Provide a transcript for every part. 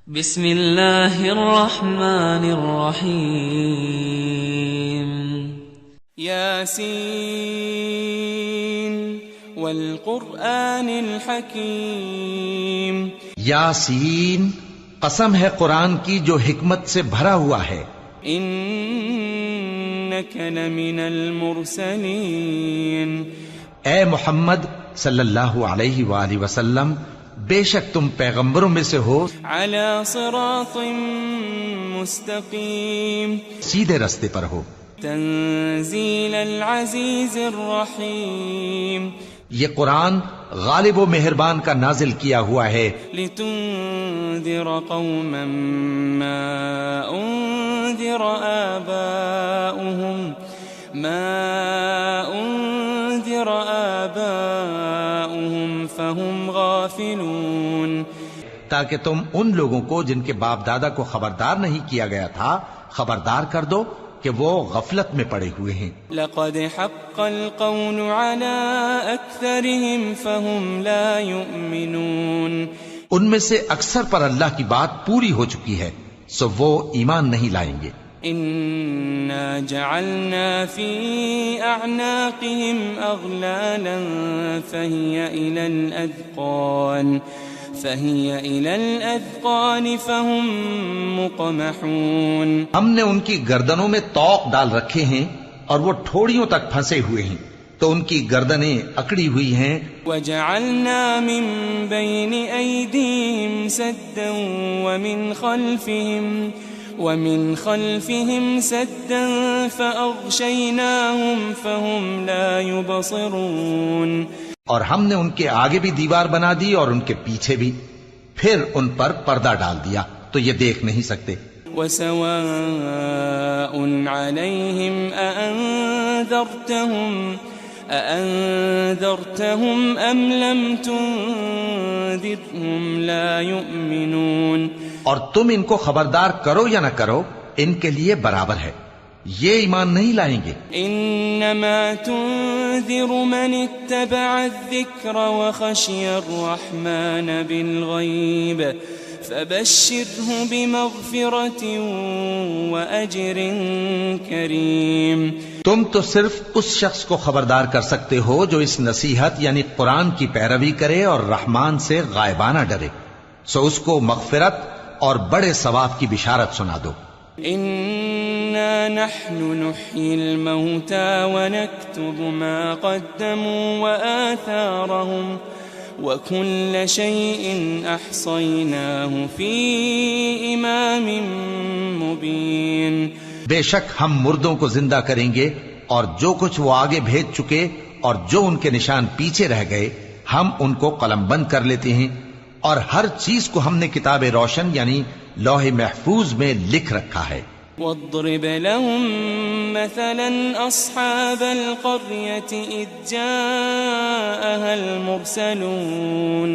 بسم اللہ الرحمن الرحیم یاسین والقرآن الحکیم یاسین، قسم ہے قرآن کی جو حکمت سے بھرا ہوا ہے. انک لمن المرسلین، اے محمد صلی اللہ علیہ وآلہ وسلم، بے شک تم پیغمبروں میں سے ہو، علی صراط مستقیم، سیدھے رستے پر ہو. تنزیل العزیز الرحیم، یہ قرآن غالب و مہربان کا نازل کیا ہوا ہے، لتنذر قوما ما انذر آباؤهم فهم غافلون، تاکہ تم ان لوگوں کو جن کے باپ دادا کو خبردار نہیں کیا گیا تھا خبردار کر دو کہ وہ غفلت میں پڑے ہوئے ہیں. لقد حق القول على اکثرهم فهم لا يؤمنون، ان میں سے اکثر پر اللہ کی بات پوری ہو چکی ہے سو وہ ایمان نہیں لائیں گے. انا جعلنا في اعناقهم اغلالا فهي الى الاذقان فهم مقمحون، ہم نے ان کی گردنوں میں طوق ڈال رکھے ہیں اور وہ ٹھوڑیوں تک پھنسے ہوئے ہیں تو ان کی گردنیں اکڑی ہوئی ہیں. وجعلنا من بين ايديهم سدا ومن خلفهم سدا فأغشيناهم فهم لا يبصرون، اور ہم نے ان کے آگے بھی دیوار بنا دی اور ان کے پیچھے بھی، پھر ان پر پردہ ڈال دیا تو یہ دیکھ نہیں سکتے. وسواء عليهم أأنذرتهم أم لم تنذرهم لا يؤمنون، اور تم ان کو خبردار کرو یا نہ کرو ان کے لیے برابر ہے، یہ ایمان نہیں لائیں گے. انما تنذر من اتبع الذکر وخشی الرحمن بالغیب فبشره بمغفرة وأجر کریم، تم تو صرف اس شخص کو خبردار کر سکتے ہو جو اس نصیحت یعنی قرآن کی پیروی کرے اور رحمان سے غائبانہ ڈرے، سو اس کو مغفرت اور بڑے ثواب کی بشارت سنا دو. انا نحن نحيي الموتى ونكتب ما قدموا وآثارهم وكل شيء احصيناه في امام مبين، بے شک ہم مردوں کو زندہ کریں گے اور جو کچھ وہ آگے بھیج چکے اور جو ان کے نشان پیچھے رہ گئے ہم ان کو قلم بند کر لیتے ہیں، اور ہر چیز کو ہم نے کتاب روشن یعنی لوح محفوظ میں لکھ رکھا ہے. واضرب لهم مثلا اصحاب القرية اذ جاءها المرسلون،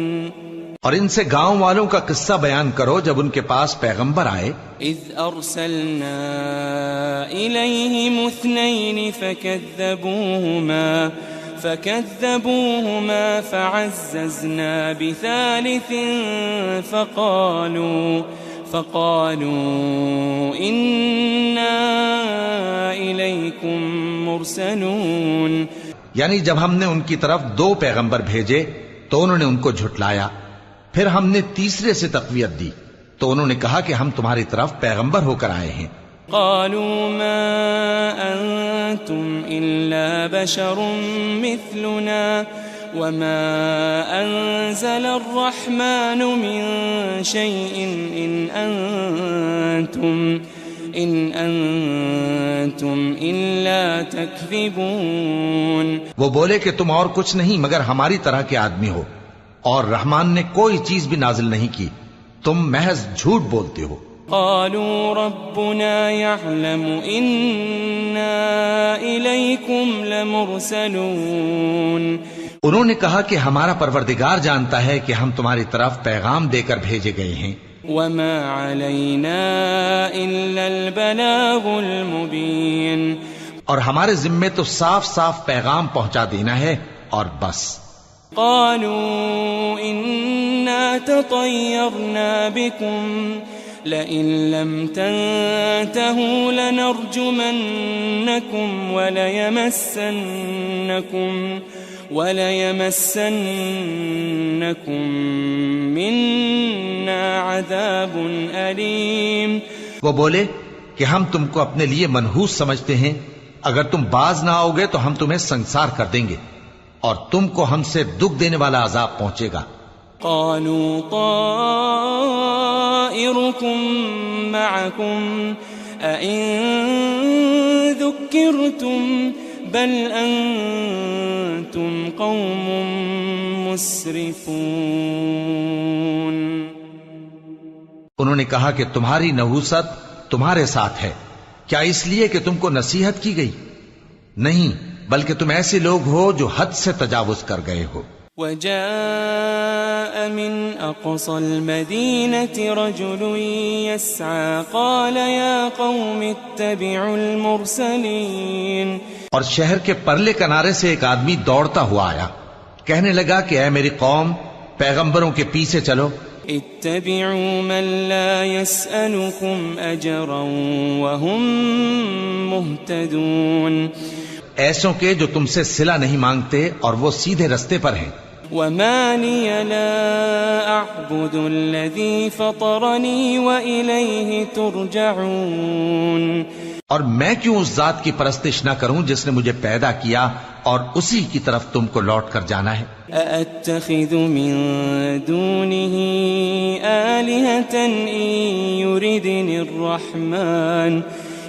اور ان سے گاؤں والوں کا قصہ بیان کرو جب ان کے پاس پیغمبر آئے. اذ ارسلنا اليهم اثنين فكذبوهما فعززنا بثالث فقالوا إنا إليكم مرسلون، یعنی جب ہم نے ان کی طرف 2 پیغمبر بھیجے تو انہوں نے ان کو جھٹلایا، پھر ہم نے تیسرے سے تقویت دی تو انہوں نے کہا کہ ہم تمہاری طرف پیغمبر ہو کر آئے ہیں. قالوا ما أنتم إلا بشر مثلنا وما أنزل الرحمن من شيء إن أنتم إلا تكذبون، وہ بولے کہ تم اور کچھ نہیں مگر ہماری طرح کے آدمی ہو اور رحمان نے کوئی چیز بھی نازل نہیں کی، تم محض جھوٹ بولتے ہو. قالوا ربنا يعلم إنا إليكم لمرسلون، انہوں نے کہا کہ ہمارا پروردگار جانتا ہے کہ ہم تمہاری طرف پیغام دے کر بھیجے گئے ہیں. وما علينا إلا البلاغ المبين، اور ہمارے ذمے تو صاف صاف پیغام پہنچا دینا ہے اور بس. قالوا إنا تطيرنا بكم لئن لم تنتهوا لنرجمنكم وليمسنكم منا عذاب أليم. وہ بولے کہ ہم تم کو اپنے لیے منحوس سمجھتے ہیں، اگر تم باز نہ آؤ گے تو ہم تمہیں سنسار کر دیں گے اور تم کو ہم سے دکھ دینے والا عذاب پہنچے گا. قالوا طائركم معكم أئن ذكرتم بل أنتم قوم مسرفون. انہوں نے کہا کہ تمہاری نحوست تمہارے ساتھ ہے، کیا اس لیے کہ تم کو نصیحت کی گئی؟ نہیں، بلکہ تم ایسے لوگ ہو جو حد سے تجاوز کر گئے ہو. وجاء من أقصى المدينة رجل يسعى قال يا قوم اتبعوا المرسلين. اور شہر کے پرلے کنارے سے ایک آدمی دوڑتا ہوا آیا، کہنے لگا کہ اے میری قوم، پیغمبروں کے پیچھے چلو. اتبعوا من لا يسألكم أجرا وهم مهتدون. ایسوں کے جو تم سے صلہ نہیں مانگتے اور وہ سیدھے رستے پر ہیں. وما لي لا أعبد الذي فطرني وإليه ترجعون. اور میں کیوں اس ذات کی پرستش نہ کروں جس نے مجھے پیدا کیا اور اسی کی طرف تم کو لوٹ کر جانا ہے. أأتخذ من دونه آلهة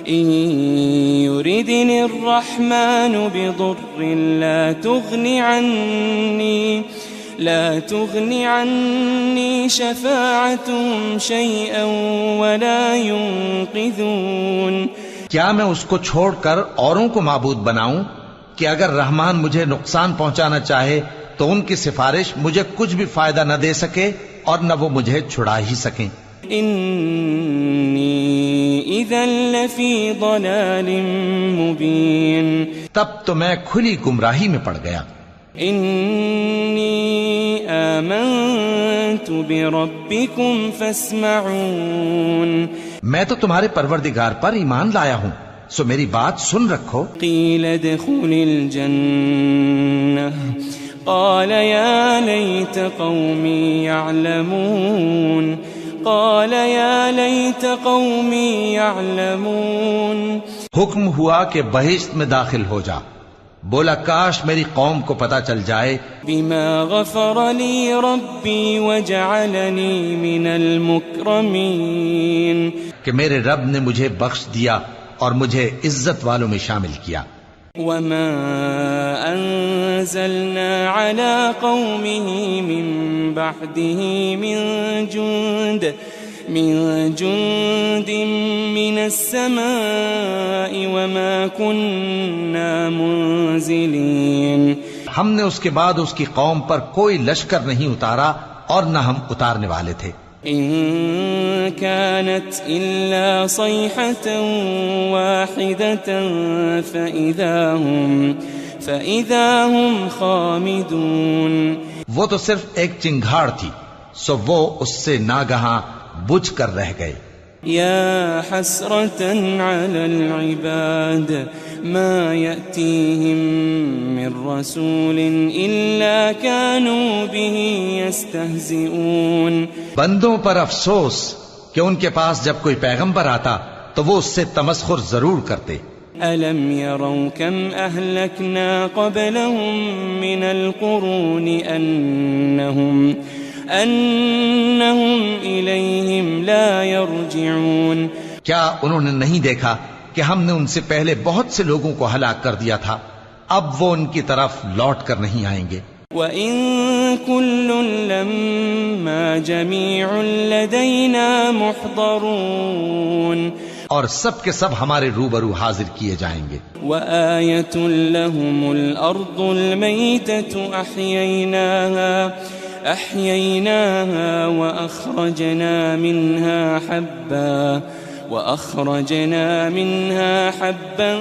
إن يردني الرحمن بضر لا تغني عني شفاعتهم شيئا ولا ينقذون. کیا میں اس کو چھوڑ کر اوروں کو معبود بناؤں کہ اگر رحمان مجھے نقصان پہنچانا چاہے تو ان کی سفارش مجھے کچھ بھی فائدہ نہ دے سکے اور نہ وہ مجھے چھڑا ہی سکیں. انی اذا لفی ضلال مبین. تب تو میں کھلی گمراہی میں پڑ گیا. انی آمنت بربکم فاسمعون. میں تو تمہارے پروردگار پر ایمان لایا ہوں، سو میری بات سن رکھو. قیل ادخل الجنہ قال یا لیت قومی یعلمون. قال یا لیت قومی یعلمون. حکم ہوا کہ بہشت میں داخل ہو جا. بولا کاش میری قوم کو پتا چل جائے. بما غفر لی ربی وجعلنی من المکرمین. کہ میرے رب نے مجھے بخش دیا اور مجھے عزت والوں میں شامل کیا. وما انزلنا على قومه من بعده من جند من السماء وما كنا منزلين. ہم نے اس کے بعد اس کی قوم پر کوئی لشکر نہیں اتارا اور نہ ہم اتارنے والے تھے. إن كانت إلا صيحة واحدة فإذا هم خامدون. وہ تو صرف ایک چنگھاڑ تھی، سو وہ اس سے ناگہاں بجھ کر رہ گئے. يا حسرة على العباد ما يأتيهم من رسول إلا كانوا به يستهزئون. بندوں پر افسوس کہ ان کے پاس جب کوئی پیغمبر آتا تو وہ اس سے تمسخر ضرور کرتے. ألم يروا كم أهلكنا قبلهم من القرون أنهم إليهم لا يرجعون. کیا انہوں نے نہیں دیکھا کہ ہم نے ان سے پہلے بہت سے لوگوں کو ہلاک کر دیا تھا، اب وہ ان کی طرف لوٹ کر نہیں آئیں گے. وَإِن كُلٌّ لَمَّا جَمِيعٌ لَدَيْنَا مُحْضَرُونَ. اور سب کے سب ہمارے روبرو حاضر کیے جائیں گے. وَآيَةٌ لَهُمُ الْأَرْضُ الْمَيْتَةُ أَحْيَيْنَاهَا وَأَخْرَجْنَا مِنْهَا حَبًّا وأخرجنا منها حبا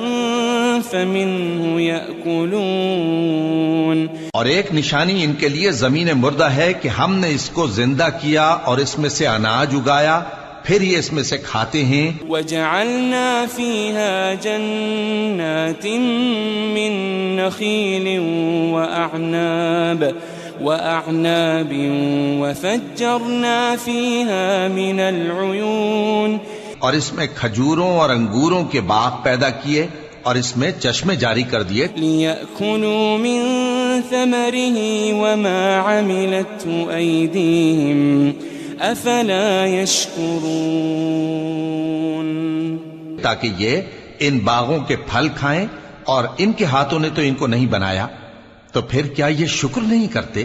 فمنه يأكلون. اور ایک نشانی ان کے لیے زمین مردہ ہے کہ ہم نے اس کو زندہ کیا اور اس میں سے اناج اگایا، پھر یہ اس میں سے کھاتے ہیں. وجعلنا فيها جنات من نخيل وأعناب وفجرنا فيها من العيون. اور اس میں کھجوروں اور انگوروں کے باغ پیدا کیے اور اس میں چشمے جاری کر دیے. لِيَأْكُلُوا مِن ثَمَرِهِ وَمَا عَمِلَتْهُ أَيْدِيهِمْ أَفَلَا يَشْكُرُونَ. تاکہ یہ ان باغوں کے پھل کھائیں، اور ان کے ہاتھوں نے تو ان کو نہیں بنایا، تو پھر کیا یہ شکر نہیں کرتے؟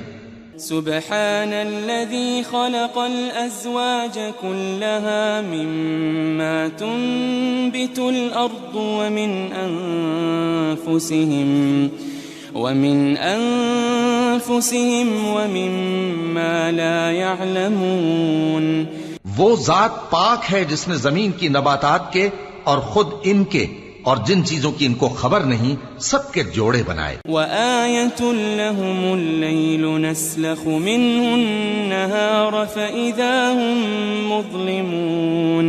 سبحان الذي خلق الأزواج كلها مما تنبت الأرض ومن أنفسهم ومما لا يعلمون. وہ ذات پاک ہے جس نے زمین کی نباتات کے اور خود ان کے اور جن چیزوں کی ان کو خبر نہیں سب کے جوڑے بنائے. وَآيَةٌ لَهُمُ اللَّيْلُ نَسْلَخُ مِنْهُ النَّهَارَ فَإِذَا هُمْ مُظْلِمُونَ.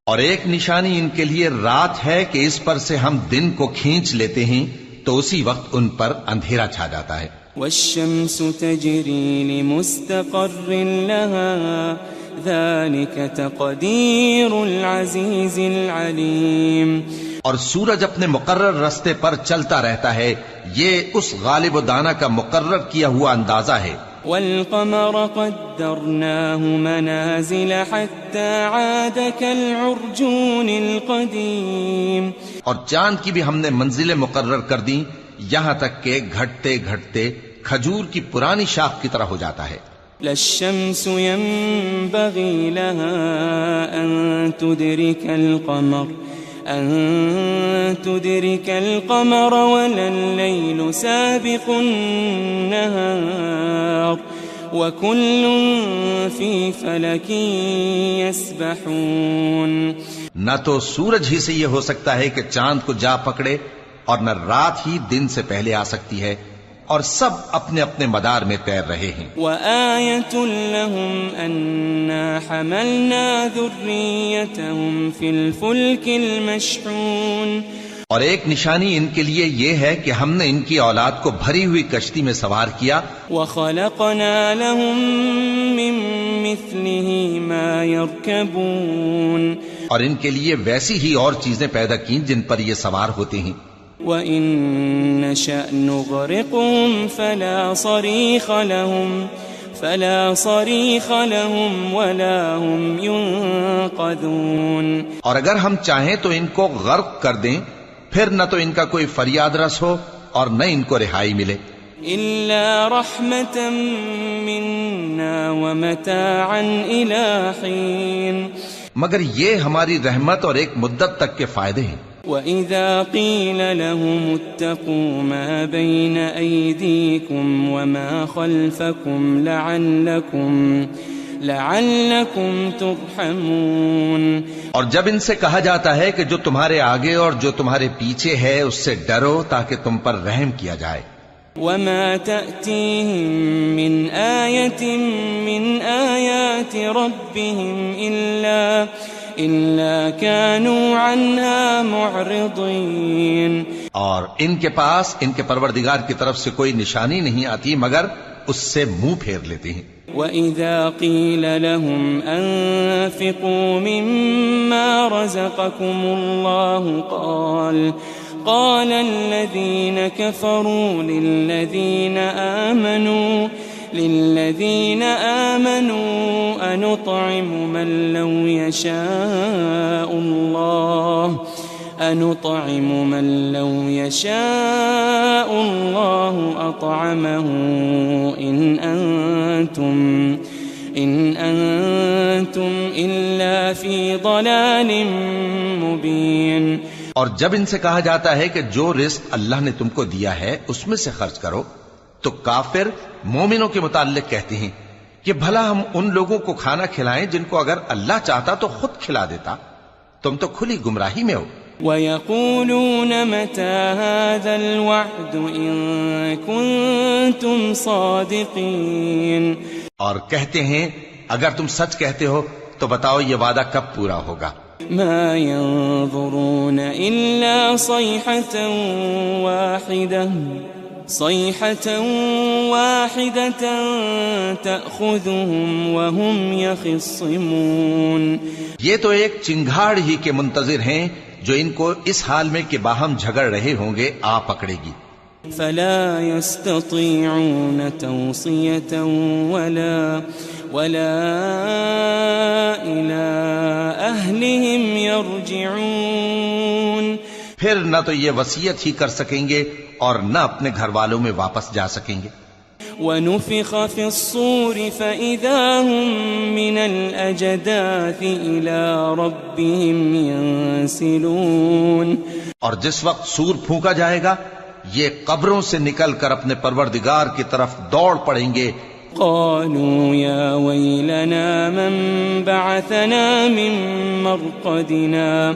اور ایک نشانی ان کے لیے رات ہے کہ اس پر سے ہم دن کو کھینچ لیتے ہیں تو اسی وقت ان پر اندھیرا چھا جاتا ہے. وَالشَّمْسُ تَجْرِي لِمُسْتَقَرٍّ لَهَا ذَلِكَ تَقْدِيرُ الْعَزِيزِ الْعَلِيمِ. اور سورج اپنے مقرر رستے پر چلتا رہتا ہے، یہ اس غالب و دانا کا مقرر کیا ہوا اندازہ ہے. وَالْقَمَرَ قَدَّرْنَاهُ مَنَازِلَ حَتَّى عَادَ كَالْعُرْجُونِ الْقَدِيمِ. اور چاند کی بھی ہم نے منزلیں مقرر کر دیں یہاں تک کہ گھٹتے گھٹتے کھجور کی پرانی شاخ کی طرح ہو جاتا ہے. لَلشَّمْسُ يَنبَغِي لَهَا أَن تُدْرِكَ الْقَمَرَ وَلَا اللَّيْلُ سَابِقُ النَّهَارِ وَكُلٌّ فِي فَلَكٍ يَسْبَحُونَ. نہ تو سورج ہی سے یہ ہو سکتا ہے کہ چاند کو جا پکڑے، اور نہ رات ہی دن سے پہلے آ سکتی ہے، اور سب اپنے اپنے مدار میں تیر رہے ہیں. وَآيَةٌ لَهُمْ أَنَّا حَمَلْنَا ذُرِّيَّتَهُمْ فِي الْفُلْكِ الْمَشْحُونِ. اور ایک نشانی ان کے لیے یہ ہے کہ ہم نے ان کی اولاد کو بھری ہوئی کشتی میں سوار کیا. وَخَلَقْنَا لَهُم مِّن مِّثْلِهِ مَا يَرْكَبُونَ. اور ان کے لیے ویسی ہی اور چیزیں پیدا کی جن پر یہ سوار ہوتے ہیں. وَإِن نَّشَأْ نُغْرِقْهُمْ فَلَا صَرِيخَ لَهُمْ وَلَا هُمْ يُنقَذُونَ. اور اگر ہم چاہیں تو ان کو غرق کر دیں، پھر نہ تو ان کا کوئی فریاد رس ہو اور نہ ان کو رہائی ملے. إِلَّا رَحْمَةً مِنَّا وَمَتَاعًا إِلَى حِينٍ. مگر یہ ہماری رحمت اور ایک مدت تک کے فائدے ہیں. وَإِذَا قِيلَ لَهُمُ اتَّقُوا مَا بَيْنَ أَيْدِيكُمْ وَمَا خَلْفَكُمْ لَعَلَّكُمْ تُرْحَمُونَ. اور جب ان سے کہا جاتا ہے کہ جو تمہارے آگے اور جو تمہارے پیچھے ہے اس سے ڈرو تاکہ تم پر رحم کیا جائے. وَمَا تَأْتِيهِم مِّنْ آيَةٍ مِّنْ آيَاتِ رَبِّهِمْ إِلَّا كَانُوا عَنْهَا مُعْرِضِينَ. اور ان کے پاس ان کے پروردگار کی طرف سے کوئی نشانی نہیں آتی مگر اس سے منہ پھیر لیتے ہیں. وَإِذَا قِيلَ لَهُمْ أَنفِقُوا مِمَّا رَزَقَكُمُ اللَّهُ قال الذين كفروا للذين آمنوا أنطعم من لو يشاء الله أطعمه إن أنتم إلا في ضلال مبين. اور جب ان سے کہا جاتا ہے کہ جو رزق اللہ نے تم کو دیا ہے اس میں سے خرچ کرو، تو کافر مومنوں کے متعلق کہتے ہیں کہ بھلا ہم ان لوگوں کو کھانا کھلائیں جن کو اگر اللہ چاہتا تو خود کھلا دیتا. تم تو کھلی گمراہی میں ہو. وَيَقُولُونَ مَتَى هَذَا الْوَعْدُ إِن كُنتُمْ صَادِقِينَ. اور کہتے ہیں اگر تم سچ کہتے ہو تو بتاؤ یہ وعدہ کب پورا ہوگا. ما ينظرون إلا صيحة واحدة تأخذهم وهم يخصمون. یہ تو ایک چنگھاڑ ہی کے منتظر ہیں جو ان کو اس حال میں کہ باہم جھگڑ رہے ہوں گے آ پکڑے گی. فلا يستطيعون توصية ولا إلى أهلهم يرجعون. پھر نہ تو یہ وصیت ہی کر سکیں گے اور نہ اپنے گھر والوں میں واپس جا سکیں گے. ونفخ في الصور فإذا هم من الأجداث إلى ربهم ينسلون. اور جس وقت سور پھونکا جائے گا یہ قبروں سے نکل کر اپنے پروردگار کی طرف دوڑ پڑیں گے. قالوا يا ويلنا من بعثنا من مرقدنا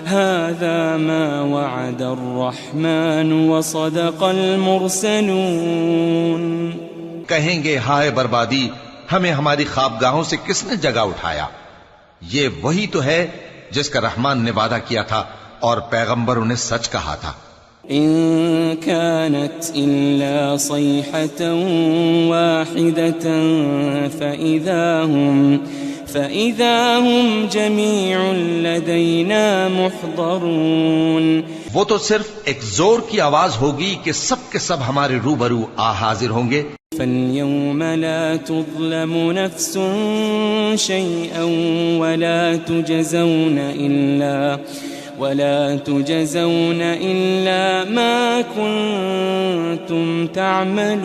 هذا ما وعد الرحمن وصدق المرسلون. کہیں گے ہائے بربادی، ہمیں ہماری خوابگاہوں سے کس نے جگہ اٹھایا. یہ وہی تو ہے جس کا رحمان نے وعدہ کیا تھا اور پیغمبروں نے سچ کہا تھا. إن كانت إلا صيحة واحدة فإذا هم جميع لدينا محضرون. وہ تو صرف ایک زور کی آواز ہوگی کہ سب کے سب ہمارے روبرو حاضر ہوں گے. فاليوم لا تظلم نفس شيئا ولا تجزون إلا ما كنتم تعملون.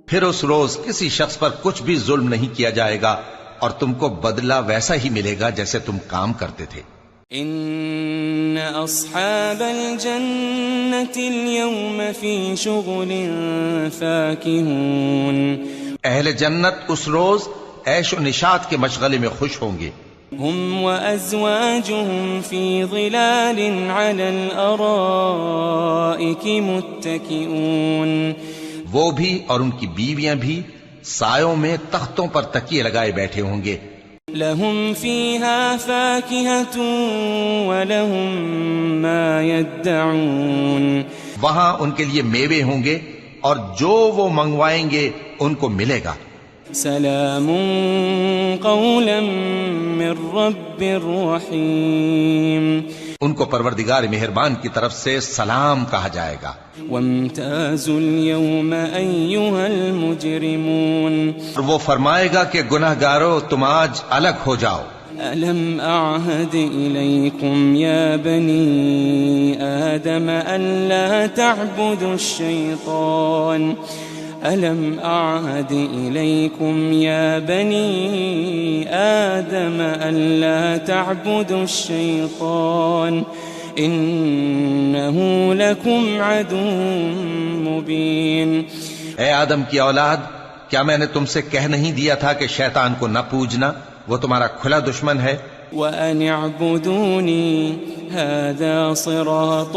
پھر اس روز کسی شخص پر کچھ بھی ظلم نہیں کیا جائے گا اور تم کو بدلہ ویسا ہی ملے گا جیسے تم کام کرتے تھے. ان اصحاب الجنة اليوم في شغل فاكهون. اہل جنت اس روز عیش و نشاط کے مشغلے میں خوش ہوں گے. هم وأزواجهم في ظلال على الأرائك متكئون. وہ بھی اور ان کی بیویاں بھی سایوں میں تختوں پر تکیے لگائے بیٹھے ہوں گے. لهم فيها فاكهة ولهم ما يدعون. وہاں ان کے لیے میوے ہوں گے اور جو وہ منگوائیں گے ان کو ملے گا. سلام قولا من رب رحیم. ان کو پروردگار مہربان کی طرف سے سلام کہا جائے گا. وامتازوا اليوم أيها المجرمون. اور وہ فرمائے گا کہ گناہگارو تم آج الگ ہو جاؤ. ألم أعهد إليكم يا بني آدم ألا تعبدوا الشيطان. ألم أعهد إليكم يا بني آدم ألا تعبدوا الشيطان إنه لكم عدو مبين. اے آدم کی اولاد، کیا میں نے تم سے کہہ نہیں دیا تھا کہ شیطان کو نہ پوجنا، وہ تمہارا کھلا دشمن ہے. وَأَنِ اعْبُدُونِي هَذَا صِرَاطٌ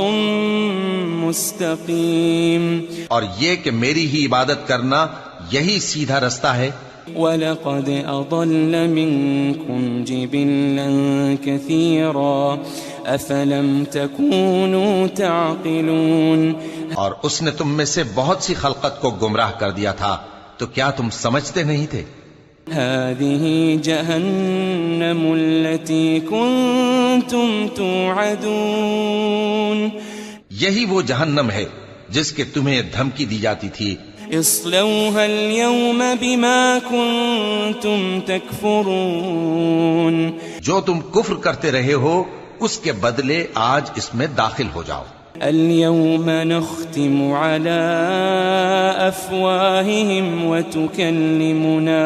مُسْتَقِيمٌ. اور یہ کہ میری ہی عبادت کرنا یہی سیدھا رستہ ہے. وَلَقَدْ أَضَلَّ مِنْكُمْ جِبِلًّا كَثِيرًا أَفَلَمْ تَكُونُوا تَعْقِلُونَ. اور اس نے تم میں سے بہت سی خلقت کو گمراہ کر دیا تھا، تو کیا تم سمجھتے نہیں تھے؟ هذه جهنم التي كنتم توعدون. یہی وہ جہنم ہے جس کے تمہیں دھمکی دی جاتی تھی. اصلوها اليوم بما كنتم تكفرون. جو تم کفر کرتے رہے ہو اس کے بدلے آج اس میں داخل ہو جاؤ. اليوم نختم على أفواههم وتكلمنا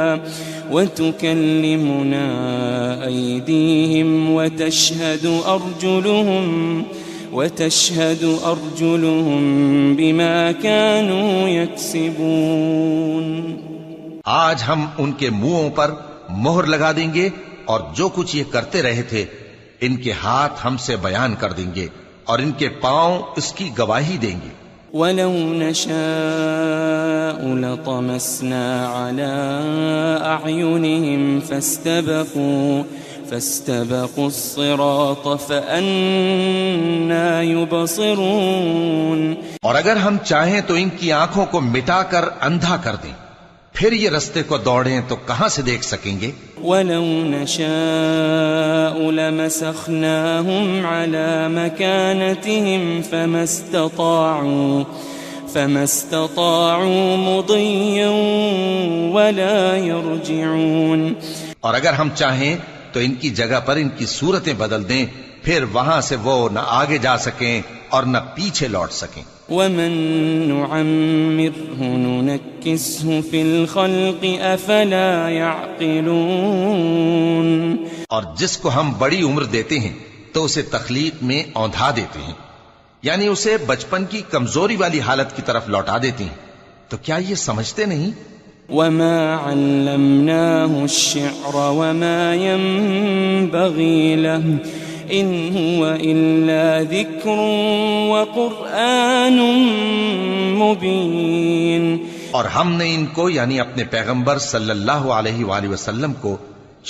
أيديهم وتشهد أرجلهم بما كانوا يكسبون. آج ہم ان کے منہوں پر مہر لگا دیں گے اور جو کچھ یہ کرتے رہے تھے ان کے ہاتھ ہم سے بیان کر دیں گے اور ان کے پاؤں اس کی گواہی دیں گے. وَلَوْ نَشَاءُ لَطَمَسْنَا عَلَىٰ أَعْيُنِهِمْ فَاسْتَبَقُوا الصِّرَاطَ فَأَنَّىٰ يُبْصِرُونَ. اور اگر ہم چاہیں تو ان کی آنکھوں کو مٹا کر اندھا کر دیں، پھر یہ رستے کو دوڑیں تو کہاں سے دیکھ سکیں گے؟ وَلَوْ نَشَاءُ لَمَسَخْنَاهُمْ عَلَىٰ مَكَانَتِهِمْ فَمَا اسْتَطَاعُوا مُضِيًّا وَلَا يَرْجِعُونَ. اور اگر ہم چاہیں تو ان کی جگہ پر ان کی صورتیں بدل دیں، پھر وہاں سے وہ نہ آگے جا سکیں اور نہ پیچھے لوٹ سکیں. وَمَن نُّعَمِّرْهُ نُنَكِّسْهُ فِي الْخَلْقِ أَفَلَا يَعْقِلُونَ. اور جس کو ہم بڑی عمر دیتے ہیں تو اسے تخلیق میں اوندھا دیتے ہیں، یعنی اسے بچپن کی کمزوری والی حالت کی طرف لوٹا دیتے ہیں. تو کیا یہ سمجھتے نہیں؟ وَمَا عَلَّمْنَاهُ الشِّعْرَ وَمَا يَنبَغِي لَهُ إِنْ هُوَ إِلَّا ذِكْرٌ وَقُرْآنٌ مُبِينٌ. اور ہم نے ان کو یعنی اپنے پیغمبر صلی اللہ علیہ وآلہ وسلم کو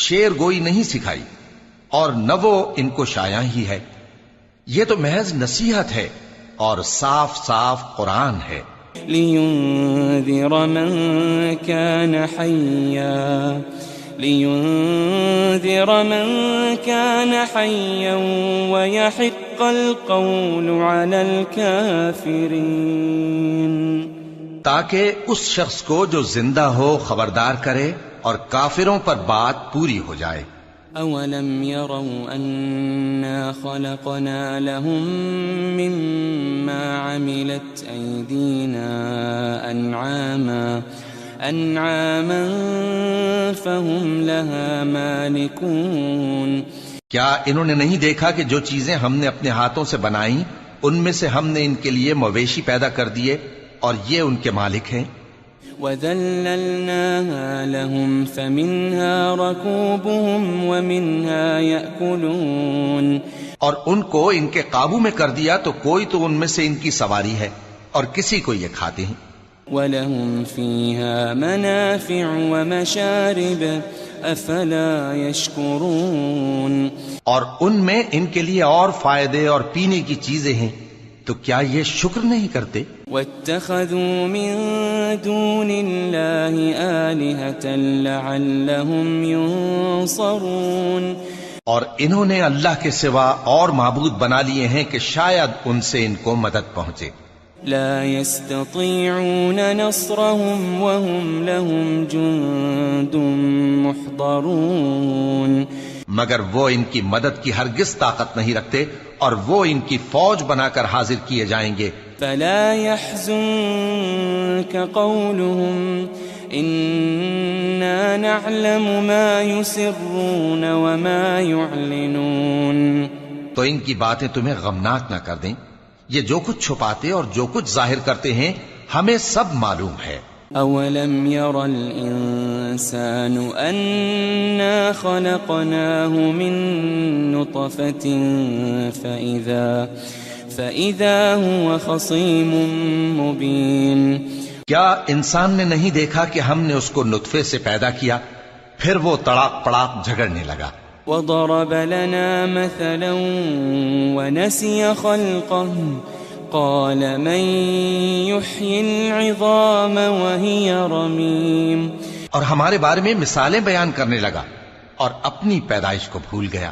شعر گوئی نہیں سکھائی اور نہ وہ ان کو شایع ہی ہے، یہ تو محض نصیحت ہے اور صاف صاف قرآن ہے. لِيُنذِرَ مَن كَانَ حَيًّا وَيَحِقَّ الْقَوْلُ عَلَى الْكَافِرِينَ. تاکہ اس شخص کو جو زندہ ہو خبردار کرے اور کافروں پر بات پوری ہو جائے. أَوَلَمْ يَرَوْا أَنَّا خَلَقْنَا لَهُم مِّمَّا عَمِلَتْ أَيْدِينَا أَنْعَامًا فَهُمْ لَهَا مَالِكُونَ. کیا انہوں نے نہیں دیکھا کہ جو چیزیں ہم نے اپنے ہاتھوں سے بنائیں ان میں سے ہم نے ان کے لیے مویشی پیدا کر دیے اور یہ ان کے مالک ہیں. وَذَلَّلْنَاهَا لَهُمْ فَمِنْهَا رَكُوبُهُمْ وَمِنْهَا يَأْكُلُونَ. اور ان کو ان کے قابو میں کر دیا تو کوئی تو ان میں سے ان کی سواری ہے اور کسی کو یہ کھاتے ہیں. وَلَهُمْ فِيهَا مَنَافِعُ وَمَشَارِبُ أَفَلَا يَشْكُرُونَ. اور ان میں ان کے لیے اور فائدے اور پینے کی چیزیں ہیں، تو کیا یہ شکر نہیں کرتے؟ وَاتَّخَذُوا مِن دُونِ اللَّهِ آلِهَةً لَعَلَّهُمْ يُنصَرُونَ. اور انہوں نے اللہ کے سوا اور معبود بنا لیے ہیں کہ شاید ان سے ان کو مدد پہنچے. لا يستطيعون نصرهم وهم لهم جند محضرون. مگر وہ ان کی مدد کی ہرگز طاقت نہیں رکھتے اور وہ ان کی فوج بنا کر حاضر کیے جائیں گے. فلا يحزنك قولهم إنا نعلم ما يسرون وما يعلنون. تو ان کی باتیں تمہیں غمناک نہ کر دیں، یہ جو کچھ چھپاتے اور جو کچھ ظاہر کرتے ہیں ہمیں سب معلوم ہے. أولم ير الإنسان أنا خلقناه من نطفة فإذا هو خصيم مبين. کیا انسان نے نہیں دیکھا کہ ہم نے اس کو نطفے سے پیدا کیا پھر وہ تڑاک پڑاک جھگڑنے لگا. وضرب لنا مثلا ونسي خلقه قال من يحيي العظام وهي رميم. اور ہمارے بارے میں مثالیں بیان کرنے لگا اور اپنی پیدائش کو بھول گیا.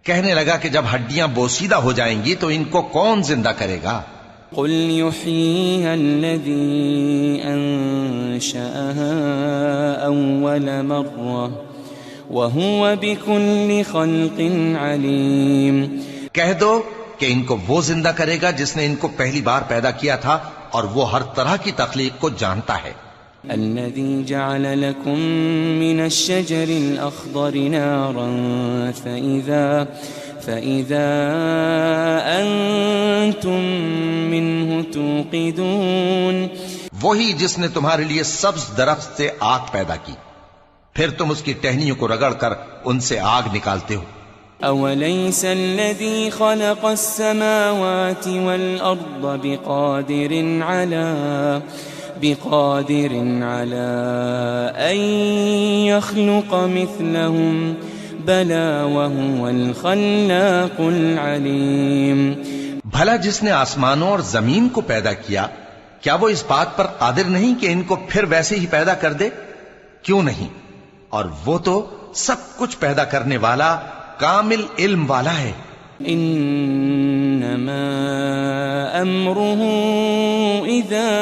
کہنے لگا کہ جب ہڈیاں بوسیدہ ہو جائیں گی تو ان کو کون زندہ کرے گا؟ قل يحييها الذي أنشأها أول مرة وهو بكل خلق عليم. کہہ دو کہ ان کو وہ زندہ کرے گا جس نے ان کو پہلی بار پیدا کیا تھا اور وہ ہر طرح کی تخلیق کو جانتا ہے. الذي جعل لكم من الشجر الأخضر نارا فإذا أنتم منه توقدون. وہی جس نے تمہارے لیے سبز درخت سے آگ پیدا کی پھر تم اس کی ٹہنیوں کو رگڑ کر ان سے آگ نکالتے ہو. أوليس الذي خلق السماوات والأرض بقادر على أن يخلق مثلهم بلى وهو الخلاق العليم. بھلا جس نے آسمانوں اور زمین کو پیدا کیا کیا وہ اس بات پر قادر نہیں کہ ان کو پھر ویسے ہی پیدا کر دے؟ کیوں نہیں؟ اور وہ تو سب کچھ پیدا کرنے والا کامل علم والا ہے. انما امره اذا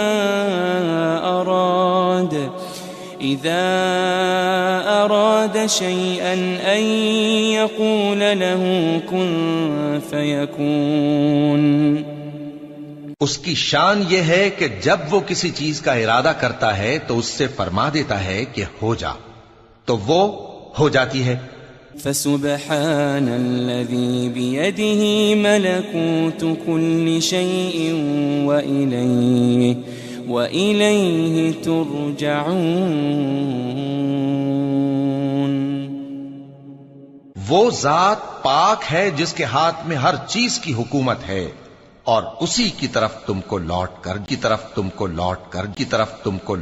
اراد شيئا ان يقول له كن فيكون. اس کی شان یہ ہے کہ جب وہ کسی چیز کا ارادہ کرتا ہے تو اس سے فرما دیتا ہے کہ ہو جا، تو وہ ہو جاتی ہے. فسبحان الذي بيده ملكوت كل شيء وإليه ترجعون. وہ ذات پاک ہے جس کے ہاتھ میں ہر چیز کی حکومت ہے اور اسی کی طرف تم کو لوٹ کر